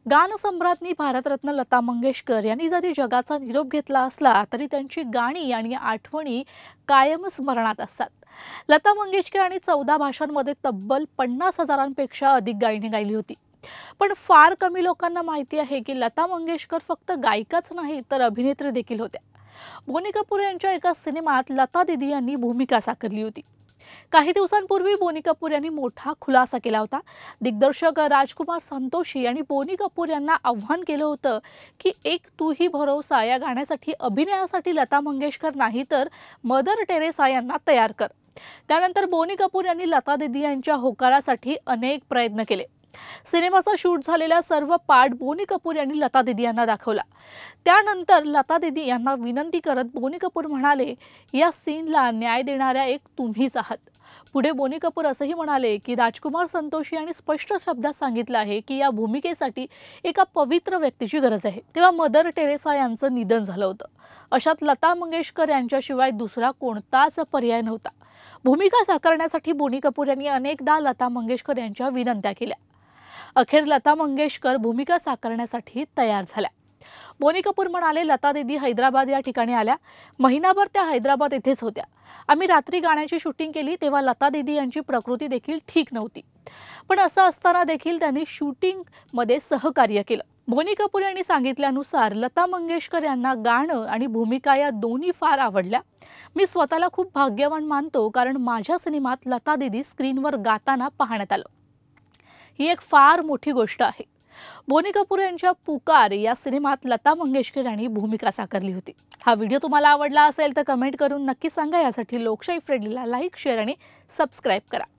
गानसम्राज्ञी भारतरत्न लता मंगेशकर यांनी जरी जगाचा निरोप घेतला असला तरी त्यांची गाणी आणि आठवणी कायम स्मरणात असतात। लता मंगेशकर यांनी 14 भाषांमध्ये तब्बल 50,000पेक्षा अधिक गाणी गायली होती। पण फार कमी लोकांना माहिती आहे की लता मंगेशकर फक्त गायिकाच नाही तर अभिनेत्री देखील होत्या। बोनी कपूर यांच्या एका सिनेमात लता दीदी यांनी भूमिका साकारली होती। काही दिवसांपूर्वी बोनी कपूर यांनी मोठा खुलासा केला होता। दिग्दर्शक राजकुमार संतोषी यांनी बोनी कपूर यांना आव्हान केलं होतं की एक तू ही भरोसा या गाण्यासाठी अभिनयासाठी लता मंगेशकर नाही तर मदर टेरेसा यांना तयार कर। त्यानंतर बोनी कपूर यांनी लता दीदी यांच्या होकारासाठी अनेक प्रयत्न केले। सिनेमाचा शूट झालेला सर्व पार्ट बोनी कपूर यांनी लता दीदी यांना दाखवला। त्यानंतर लता दीदी यांना विनंती करत बोनी कपूर म्हणाले, या सीनला न्याय देणाऱ्या एक तुम्हीच आहात। पुढे बोनी कपूर असंही म्हणाले की राजकुमार संतोषी यांनी स्पष्ट शब्दात सांगितलं आहे की या भूमिकेसाठी एका पवित्र व्यक्तीची गरज आहे। तेव्हा मदर टेरेसा यांचं निधन झालं होतं। अशात लता मंगेशकर यांच्याशिवाय दुसरा कोणताच पर्याय नव्हता। भूमिका साकारण्यासाठी बोनी कपूर यांनी अनेकदा लता मंगेशकर यांच्या विनंत्या केल्या। अखेर लता मंगेशकर भूमिका साकारण्यासाठी तयार झाल्या। बोनी कपूर म्हणाले, लता दीदी हैदराबाद या ठिकाणी आल्या। महिनाभर त्या हैदराबाद येथेच होत्या। आम्ही रात्री गाण्याची शूटिंग केली तेव्हा लता दीदी यांची प्रकृती देखील ठीक नव्हती। पण असं असताना देखील त्यांनी शूटिंग मध्ये सहकार्य केलं। बोनी कपूर यांनी सांगितल्यानुसार लता मंगेशकर यांना गाणं आणि भूमिका या दोन्ही फार आवडल्या। मी स्वतःला खूप भाग्यवान मानतो कारण माझ्या सिनेमात लता दीदी स्क्रीनवर गाताना पाहण्यात आलं। ही एक फार मोठी गोष्ट आहे। बोनी कपूर यांच्या पुकार या सिनेमात लता मंगेशकर यांनी भूमिका साकारली होती। हा व्हिडिओ तुम्हाला आवडला असेल तर कमेंट करून नक्की सांगा। यासाठी लोकशाही फ्रेंडलीला लाईक, शेअर आणि सबस्क्राइब करा।